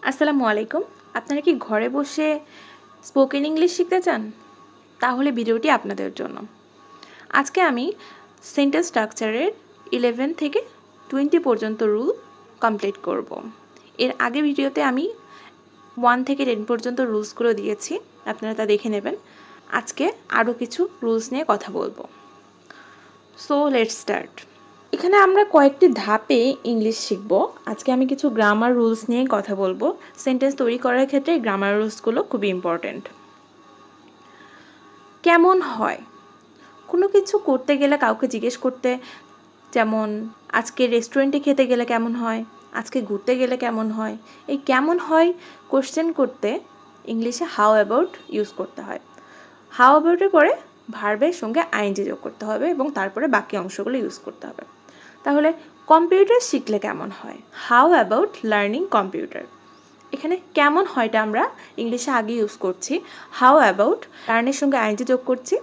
আসসালামু আলাইকুম। আপনারা কি ঘরে বসে স্পোকেন ইংলিশ শিখতে চান? তাহলে ভিডিওটি আপনাদের জন্য। আজকে আমি সেন্টেন্স স্ট্রাকচারের 11 থেকে 20 পর্যন্ত রুল কমপ্লিট করব। এর আগে ভিডিওতে আমি 1 থেকে 10 পর্যন্ত রুলসগুলো দিয়েছি, আপনারা তা দেখে নেবেন। আজকে আরও কিছু রুলস নিয়ে কথা বলবো। So let's start. এখানে আমরা কয়েকটি ধাপে ইংলিশ শিখব। আজকে আমি কিছু গ্রামার রুলস নিয়ে কথা বলবো। সেন্টেন্স তৈরি করার ক্ষেত্রে গ্রামার রুলসগুলো খুবই ইম্পর্ট্যান্ট। কেমন হয়? কোনো কিছু করতে গেলে কাউকে জিজ্ঞেস করতে, যেমন আজকে রেস্টুরেন্টে খেতে গেলে কেমন হয়, আজকে ঘুরতে গেলে কেমন হয়। এই কেমন হয় কোশ্চেন করতে ইংলিশে হাউ অ্যাবাউট ইউজ করতে হয়। হাউ অ্যাবাউটের পরে ভার্বের সঙ্গে আইএনজি যোগ করতে হবে এবং তারপরে বাকি অংশগুলো ইউজ করতে হবে। তাহলে কম্পিউটার শিখলে কেমন হয়? How about learning computer. এখানে কেমন হয়টা আমরা ইংলিশে আগে ইউজ করছি, হাউ অ্যাবাউট লার্নের সঙ্গে আইএনজি যোগ করছি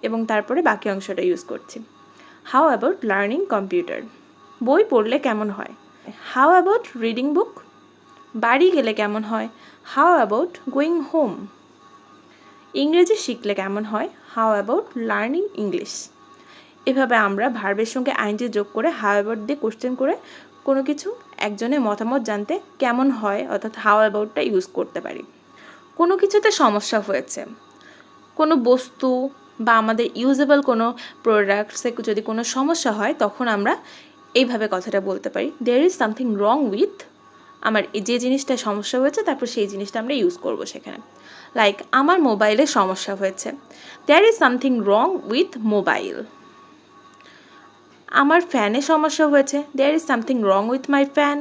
এবং তারপরে বাকি অংশটা ইউজ করছি। How about learning computer. বই পড়লে কেমন হয়? How about reading book. বাড়ি গেলে কেমন হয়? How about going home. ইংরেজি শিখলে কেমন হয়? How about learning English. এভাবে আমরা ভার্বের সঙ্গে আইএনজি যোগ করে হাউ অ্যাবাউট দিয়ে কোশ্চেন করে কোনো কিছু একজনের মতামত জানতে কেমন হয় অর্থাৎ হাউ অ্যাবাউটটা ইউজ করতে পারি। কোনো কিছুতে সমস্যা হয়েছে, কোনো বস্তু বা আমাদের ইউজেবল কোনো প্রোডাক্টসে যদি কোনো সমস্যা হয় তখন আমরা এইভাবে কথাটা বলতে পারি, there is something wrong with. আমার যে জিনিসটা সমস্যা হয়েছে তারপর সেই জিনিসটা আমরা ইউজ করব সেখানে। লাইক আমার মোবাইলে সমস্যা হয়েছে, there is something wrong with mobile. আমার ফ্যানে সমস্যা হয়েছে, there is something wrong with my fan.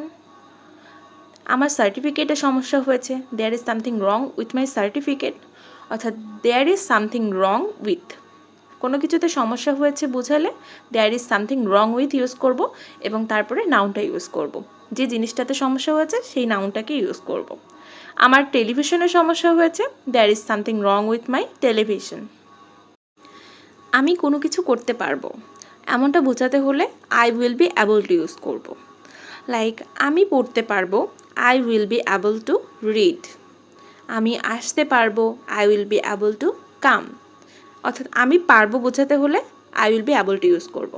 আমার সার্টিফিকেটে সমস্যা হয়েছে, there is something wrong with my certificate. অর্থাৎ there is something wrong with. কোনো কিছুতে সমস্যা হয়েছে বোঝালে there is something wrong with use করব এবং তারপরে নাউনটা ইউজ করব। যে জিনিসটাতে সমস্যা হয়েছে সেই নাউনটাকে ইউজ করব। আমার টেলিভিশনে সমস্যা হয়েছে, there is something wrong with my television. আমি কোনো কিছু করতে পারবো, এমনটা বোঝাতে হলে I will be able to use করব। লাইক আমি পড়তে পারবো, I will be able to read. আমি আসতে পারবো, I will be able to come. অর্থাৎ আমি পারবো বোঝাতে হলে I will be able to use করব।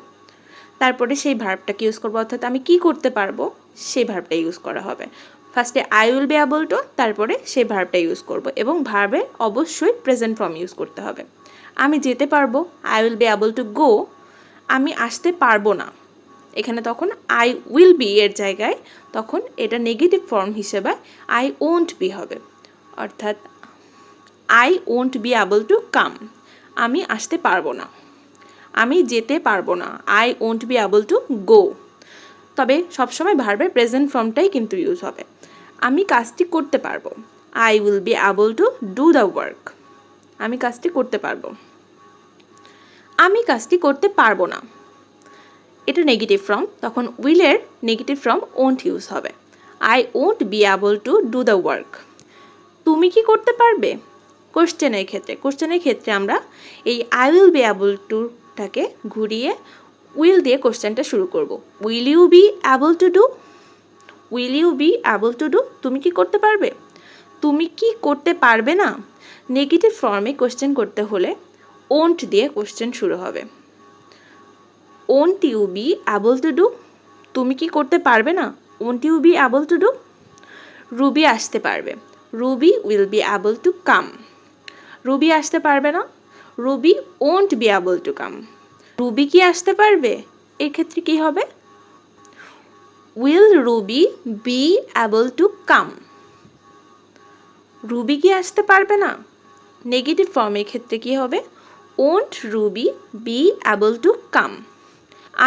তারপরে সেই ভার্বটাকে ইউজ করবো, অর্থাৎ আমি কি করতে পারবো সেই ভার্বটা ইউজ করা হবে। ফার্স্টে I will be able two, তারপরে সেই ভার্বটা ইউজ করব এবং ভার্বে অবশ্যই প্রেজেন্ট ফর্ম ইউজ করতে হবে। আমি যেতে পারবো, I will be able to গো। আমি আসতে পারবো না, এখানে তখন আই উইল বি এর জায়গায় তখন এটা নেগেটিভ ফর্ম হিসেবে আই ওন্ট বি হবে। অর্থাৎ I won't be able to come, আমি আসতে পারবো না। আমি যেতে পারবো না, I won't be able to go. তবে সবসময় ভার্বের প্রেজেন্ট ফর্মটাই কিন্তু ইউজ হবে। আমি কাজটি করতে পারবো, I will be able to do the work. আমি কাজটি করতে পারবো। আমি কাজটি করতে পারবো না, এটা নেগেটিভ ফর্ম, তখন উইলের নেগেটিভ ফর্ম ওন্ট ইউজ হবে। I won't be able to do the work. তুমি কি করতে পারবে? কোশ্চেনের ক্ষেত্রে আমরা এই আই উইল বি অ্যাবল টুটাকে ঘুরিয়ে উইল দিয়ে কোশ্চেনটা শুরু করব। Will you be able to do? Will you be able to do? তুমি কি করতে পারবে? তুমি কি করতে পারবে না? নেগেটিভ ফর্মে কোশ্চেন করতে হলে ওন্ট দিয়ে কোশ্চেন শুরু হবে। Won't you be able to do? তুমি কি করতে পারবে না? Won't you be able to do? Ruby আসতে পারবে, Ruby will be able to come. Ruby আসতে পারবে না, Ruby won't be able to come. Ruby কি আসতে পারবে? এর ক্ষেত্রে কি হবে? Will Ruby be able to come. Ruby কি আসতে পারবে না, নেগেটিভ ফর্মের ক্ষেত্রে কি হবে? Won't Ruby be able to come.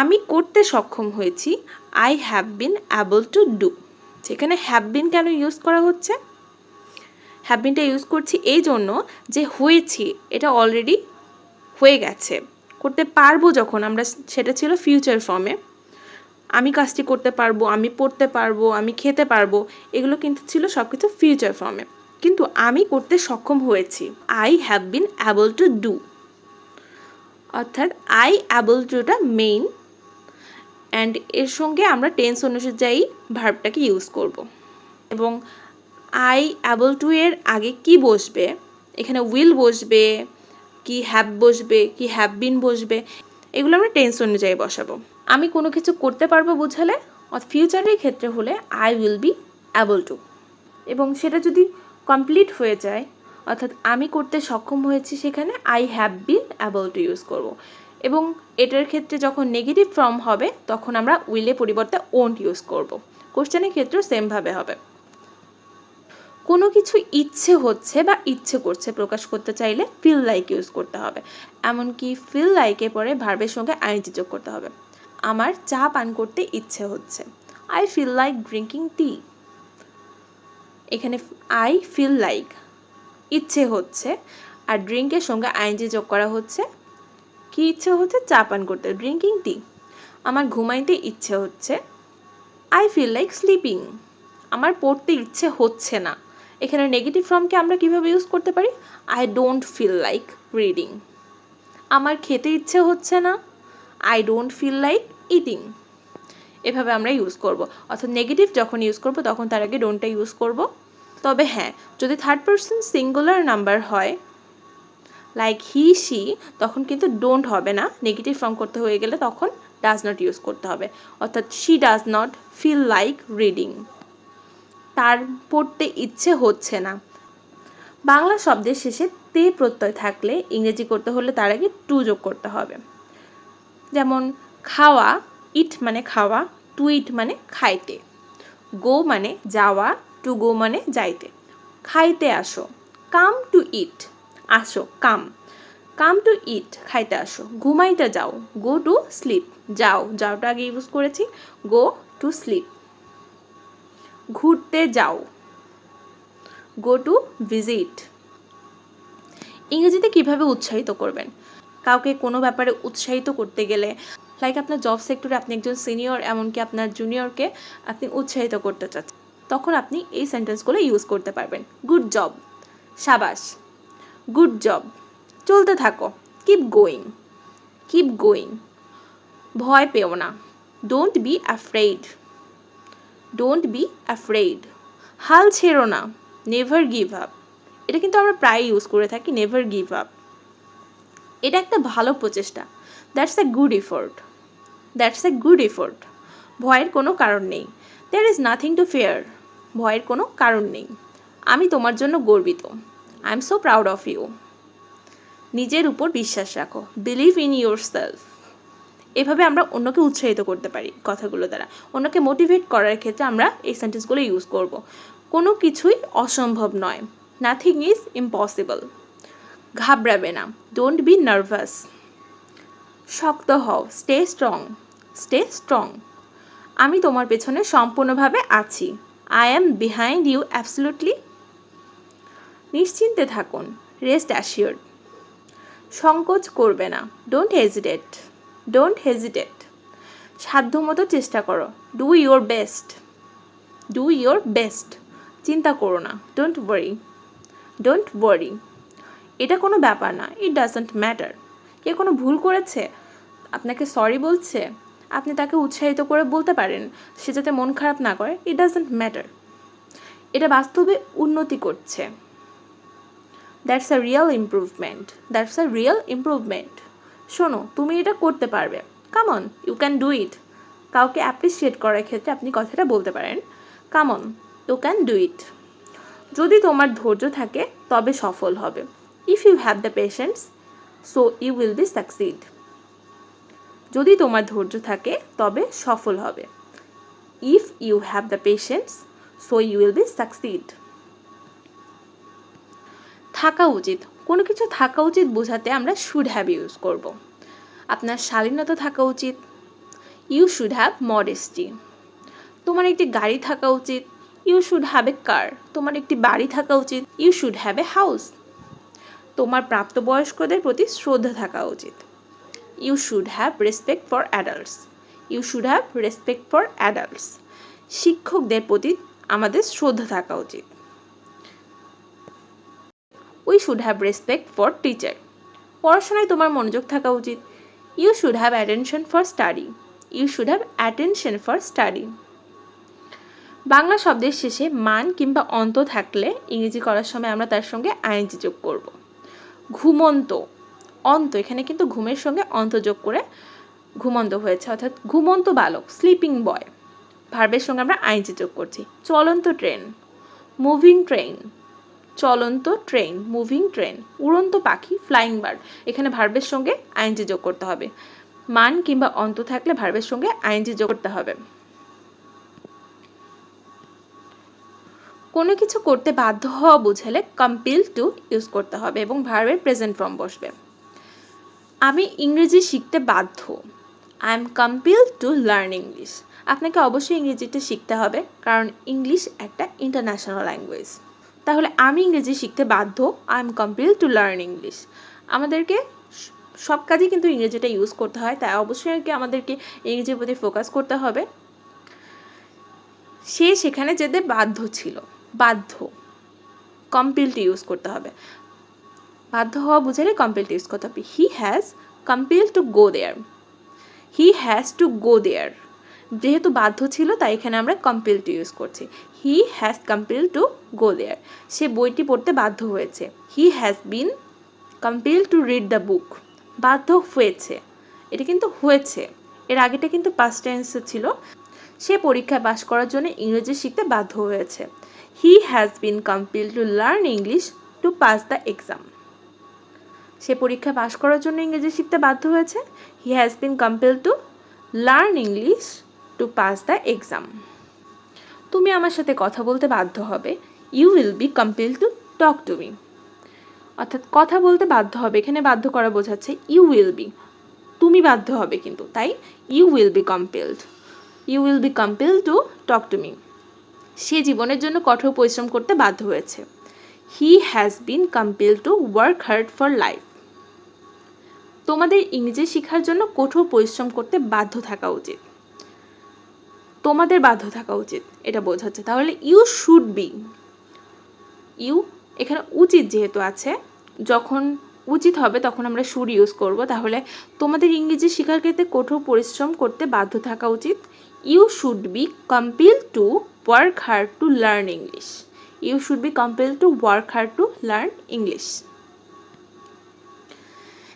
আমি করতে সক্ষম হয়েছি, I have been able to do. সেখানে হ্যাভ বিন কেন ইউজ করা হচ্ছে? হ্যাভ বিনটা ইউজ করছি এই জন্য যে হয়েছি, এটা অলরেডি হয়ে গেছে। করতে পারবো যখন আমরা, সেটা ছিল ফিউচার ফর্মে। আমি কাজটি করতে পারবো, আমি পড়তে পারবো, আমি খেতে পারবো, এগুলো কিন্তু ছিল সব কিছু ফিউচার ফর্মে। কিন্তু আমি করতে সক্ষম হয়েছি, I have been able to do. অর্থাৎ আই অ্যাবল টুটা মেইন, অ্যান্ড এর সঙ্গে আমরা টেন্স অনুযায়ী ভার্বটাকে ইউজ করব। এবং আই অ্যাবল টু এর আগে কি বসবে, এখানে উইল বসবে কি হ্যাভ বসবে কি হ্যাভ বিন বসবে, এগুলো আমরা টেন্স অনুযায়ী বসাবো। আমি কোনো কিছু করতে পারবো বোঝালে ফিউচারের ক্ষেত্রে হলে I will be able two, এবং সেটা যদি কমপ্লিট হয়ে যায় অর্থাৎ আমি করতে সক্ষম হয়েছি সেখানে I have been able to use করব। এবং এটার ক্ষেত্রে যখন নেগেটিভ ফর্ম হবে তখন আমরা উইলের পরিবর্তে ওন্ট ইউজ করব। কোশ্চেনের ক্ষেত্রেও সেমভাবে হবে। কোনো কিছু ইচ্ছে হচ্ছে বা ইচ্ছে করছে প্রকাশ করতে চাইলে ফিল লাইক ইউজ করতে হবে। এমনকি ফিল লাইকে পরে ভার্বের সঙ্গে আইএনজি যোগ করতে হবে। আমার চা পান করতে ইচ্ছে হচ্ছে, I feel like drinking tea. এখানে আই ফিল লাইক ইচ্ছে হচ্ছে, আর ড্রিঙ্কের সঙ্গে আইএনজি যোগ করা হচ্ছে। কি ইচ্ছে হচ্ছে? চা পান করতে, ড্রিঙ্কিং টি। আমার ঘুমাইতে ইচ্ছে হচ্ছে, আই ফিল লাইক স্লিপিং। আমার পড়তে ইচ্ছে হচ্ছে না, এখানে নেগেটিভ ফর্মকে আমরা কিভাবে ইউজ করতে পারি? I don't feel like reading. আমার খেতে ইচ্ছে হচ্ছে না, I don't feel like eating. এভাবে আমরা ইউজ করব। অর্থাৎ নেগেটিভ যখন ইউজ করব তখন তার আগে ডোন্টটা ইউজ করব। তবে হ্যাঁ, যদি থার্ড পারসন সিঙ্গুলার নাম্বার হয় লাইক হি সি, তখন কিন্তু ডোন্ট হবে না, নেগেটিভ ফর্ম করতে হয়ে গেলে তখন ডাজ নট ইউজ করতে হবে। অর্থাৎ she does not feel like reading, তার পড়তে ইচ্ছে হচ্ছে না। বাংলা শব্দের শেষে তে প্রত্যয় থাকলে ইংরেজি করতে হলে তার আগে টু যোগ করতে হবে। যেমন খাওয়া, ইট মানে খাওয়া, টু ইট মানে খাইতে। গো মানে যাওয়া, টু গো মানে যাইতে। খাইতে আসো, কাম টু ইট, আসো কাম। কাম টু ইট, খাইতে আসো। ঘুমাইতে যাও, গো টু স্লিপ, যাও, যাওটা আগে ইউজ করেছি, গো টু স্লিপ। ঘুরতে যাও, গো টু ভিজিট। ইংরেজিতে কিভাবে উৎসাহিত করবেন? কাউকে কোনো ব্যাপারে উৎসাহিত করতে গেলে লাইক আপনার জব সেক্টরে আপনি একজন সিনিয়র, এমনকি আপনার জুনিয়রকে আপনি উৎসাহিত করতে চাচ্ছেন, তখন আপনি এই সেন্টেন্সগুলো ইউজ করতে পারবেন। গুড জব, সাবাস। গুড জব, চলতে থাকো, কিপ গোয়িং, কিপ গোয়িং। ভয় পেও না, don't be afraid, don't be afraid. হাল ছেড়ো না, নেভার গিভ আপ। এটা কিন্তু আমরা প্রায় ইউজ করে থাকি, নেভার গিভ আপ। এটা একটা ভালো প্রচেষ্টা, that's a good effort, that's a good effort. ভয়ের কোনো কারণ নেই, there is nothing to fear. ভয়ের কোনো কারণ নেই। আমি তোমার জন্য গর্বিত, I am so proud of you. নিজের উপর বিশ্বাস রাখো, বিলিভ ইন ইউর সেলফ। এভাবে আমরা অন্যকে উৎসাহিত করতে পারি কথাগুলো দ্বারা। অন্যকে মোটিভেট করার ক্ষেত্রে আমরা এই সেন্টেন্সগুলো ইউজ করব। কোনো কিছুই অসম্ভব নয়, নাথিং ইজ ইম্পসিবল। ঘাবড়াবে না, ডোন্ট বি নার্ভাস। শক্ত হও, স্টে স্ট্রং, স্টে স্ট্রং। আমি তোমার পেছনে সম্পূর্ণভাবে আছি, I am behind you absolutely. নিশ্চিন্তে থাকুন, রেস্ট অ্যাসিওর্ড। সংকোচ করবে না, ডোন্ট হেজিটেট, ডোন্ট হেজিটেট। সাধ্যমতো চেষ্টা করো, do your best, do your best. চিন্তা করো না, ডোন্ট ওয়ারি, ডোন্ট ওয়ারি। এটা কোনো ব্যাপার না, ইট ডাজন্ট ম্যাটার। কে কোনো ভুল করেছে, আপনাকে সরি বলছে, আপনি তাকে উৎসাহিত করে বলতে পারেন সে যাতে মন খারাপ না করে, ইট ডাজন্ট ম্যাটার। এটা বাস্তবে উন্নতি করছে, that's a real improvement, that's a real improvement. শোনো, তুমি এটা করতে পারবে, come on, you can do it. কাউকে অ্যাপ্রিসিয়েট করার ক্ষেত্রে আপনি কথাটা বলতে পারেন, come on, you can do it. যদি তোমার ধৈর্য থাকে তবে সফল হবে, if you have the patience so you will be succeed. যদি তোমার ধৈর্য থাকে তবে সফল হবে, if you have the patience so you will be succeed. থাকা উচিত, কোনো কিছু থাকা উচিত বোঝাতে আমরা শুড হ্যাভ ইউজ করব। আপনার শালীনতা থাকা উচিত, ইউ শুড হ্যাভ মডেস্টি। তোমার একটি গাড়ি থাকা উচিত, you should have a car. তোমার একটি বাড়ি থাকা উচিত, you should have a house. তোমার প্রাপ্তবয়স্কদের প্রতি শ্রদ্ধা থাকা উচিত, you should have respect for adults, you should have respect for adults. শিক্ষকদের প্রতি আমাদের শ্রদ্ধা থাকা উচিত, we should have respect for teacher. পড়াশোনায় তোমার মনোযোগ থাকা উচিত, you should have attention for study, you should have attention for study. Bangla শব্দের শেষে মান কিংবা অন্ত থাকলে ইংরেজি করার সময় আমরা তার সঙ্গে আইএনজি যোগ করব। ঘুমন্ত, অন্ত, এখানে কিন্তু ঘুমের সঙ্গে অন্ত যোগ করে ঘুমন্ত হয়েছে, অর্থাৎ ঘুমন্ত বালক, স্লিপিং বয়, ভার্বের সঙ্গে আমরা আইএনজি যোগ করছি। চলন্ত ট্রেন, মুভিং ট্রেন, চলন্ত ট্রেন, মুভিং ট্রেন। উড়ন্ত পাখি, ফ্লাইং বার্ড, এখানে ভার্বের সঙ্গে আইএনজি যোগ করতে হবে। মান কিংবা অন্ত থাকলে ভার্বের সঙ্গে আইএনজি যোগ করতে হবে। কোনো কিছু করতে বাধ্য হওয়া বোঝালে কম্পেল টু ইউজ করতে হবে এবং ভার্বের প্রেজেন্ট ফর্ম বসবে। আমি ইংরেজি শিখতে বাধ্য, I am compelled to learn English. আপনাকে অবশ্যই ইংরেজিটা শিখতে হবে, কারণ ইংলিশ একটা ইন্টারন্যাশনাল ল্যাঙ্গুয়েজ। তাহলে আমি ইংরেজি শিখতে বাধ্য, I am compelled to learn English. আমাদেরকে সব কাজে কিন্তু ইংরেজিটা ইউজ করতে হয়, তাই অবশ্যই আমাদেরকে ইংরেজির প্রতি ফোকাস করতে হবে। সে সেখানে যেতে বাধ্য ছিল, বাধ্য, কম্পেলড ইউজ করতে হবে। বাধ্য হওয়া বোঝালে কম্পেলড ইউজ করতে হবে। He has compelled to go there, he has to go there. যেহেতু বাধ্য ছিল তাই এখানে আমরা কম্পেলড ইউজ করছি। He has compelled to go there. সে বইটি পড়তে বাধ্য হয়েছে। He has been compelled to read the book. বাধ্য হয়েছে, এটা কিন্তু হয়েছে, এর আগেটা কিন্তু পাস্ট টেন্সে ছিল। সে পরীক্ষায় পাশ করার জন্য ইংরেজি শিখতে বাধ্য হয়েছে। He has been compelled to learn English to pass the exam. সে পরীক্ষায় পাশ করার জন্য ইংরেজি শিখতে বাধ্য হয়েছে। He has been compelled to learn English to pass the exam. তুমি আমার সাথে কথা বলতে বাধ্য হবে, you will be compelled to talk to me. অর্থাৎ কথা বলতে বাধ্য হবে, এখানে বাধ্য করা বোঝাচ্ছে ইউ উইল বি, তুমি বাধ্য হবে কিন্তু, তাই you will be compelled, you will be compelled to talk to me. সে জীবনের জন্য কঠোর পরিশ্রম করতে বাধ্য হয়েছে। He has been compelled to work hard for life. তোমাদের ইংরেজি শেখার জন্য কঠোর পরিশ্রম করতে বাধ্য থাকা উচিত, তোমাদের বাধ্য থাকা উচিত এটা বোঝাচ্ছে। তাহলে ইউ শুড বি, ইউ এখানে উচিত যেহেতু আছে, যখন উচিত হবে তখন আমরা শুড ইউজ করব। তাহলে তোমাদের ইংরেজি শেখার ক্ষেত্রে কঠোর পরিশ্রম করতে বাধ্য থাকা উচিত। You should be compelled to work hard to learn English, you should be compelled to work hard to learn English.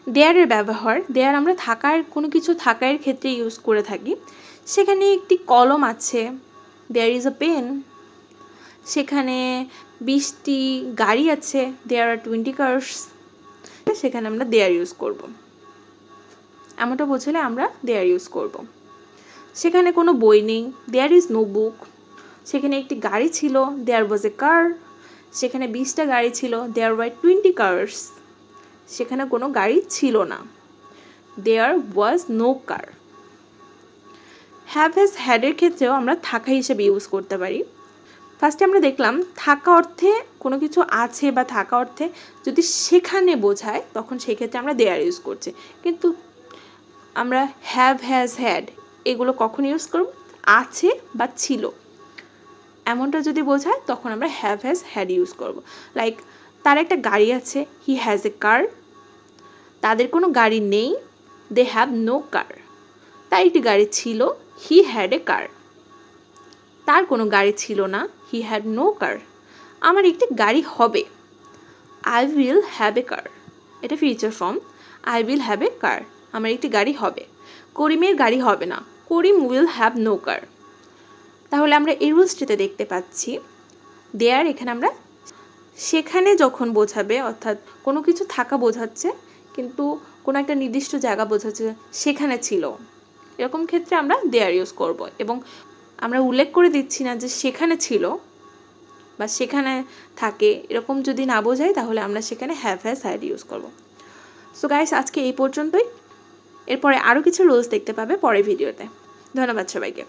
দেয়ারের ব্যবহার, দেয়ার আমরা থাকার, কোনো কিছু থাকার ক্ষেত্রে ইউজ করে থাকি। সেখানে একটি কলম আছে, দেয়ার ইজ আ পেন। সেখানে 20টি গাড়ি আছে, দেয়ার আর 20 কার্স। সেখানে আমরা দেয়ার ইউজ করব, এমনটা বোঝালে আমরা দেয়ার ইউজ করব। সেখানে কোনো বই নেই, দেয়ার ইজ নো বুক। সেখানে একটি গাড়ি ছিল, দেয়ার ওয়াজ এ কার। সেখানে 20টা গাড়ি ছিল, দেয়ার ওয়ার 20 কার্স। সেখানে কোনো গাড়ি ছিল না, there was no car. Have has হ্যাডের ক্ষেত্রেও আমরা থাকা হিসেবে ইউজ করতে পারি। ফার্স্টে আমরা দেখলাম থাকা অর্থে কোনো কিছু আছে বা থাকা অর্থে যদি সেখানে বোঝায় তখন সেক্ষেত্রে আমরা দেয়ার ইউজ করছি, কিন্তু আমরা হ্যাভ হ্যাজ হ্যাড এগুলো কখন ইউজ করব, আছে বা ছিল এমনটা যদি বোঝায় তখন আমরা হ্যাভ হ্যাজ হ্যাড ইউজ করব। লাইক তার একটা গাড়ি আছে, হি হ্যাজ এ কার। তাদের কোনো গাড়ি নেই, দে হ্যাভ নো কার। তার একটি গাড়ি ছিল, হি হ্যাড এ কার। তার কোনো গাড়ি ছিল না, হি হ্যাড নো কার। আমার একটি গাড়ি হবে, I will have a car. এটা future form, I will have a car, আমার একটি গাড়ি হবে। করিমের গাড়ি হবে না, Karim will have no car. তাহলে আমরা এই রুলসটিতে দেখতে পাচ্ছি দেয়ার এখানে আমরা সেখানে যখন বোঝাবে, অর্থাৎ কোনো কিছু থাকা বোঝাচ্ছে কিন্তু কোনো একটা নির্দিষ্ট জায়গা বোঝাচ্ছে সেখানে ছিল, এরকম ক্ষেত্রে আমরা দেয়ার ইউজ করব। এবং আমরা উল্লেখ করে দিচ্ছি না যে সেখানে ছিল বা সেখানে থাকে, এরকম যদি না বোঝাই তাহলে আমরা সেখানে হ্যাভ হ্যাজ হ্যাড ইউজ করব। সো গাইস, আজকে এই পর্যন্তই। এরপরে আরও কিছু রুলস দেখতে পাবে পরের ভিডিওতে। ধন্যবাদ সবাইকে।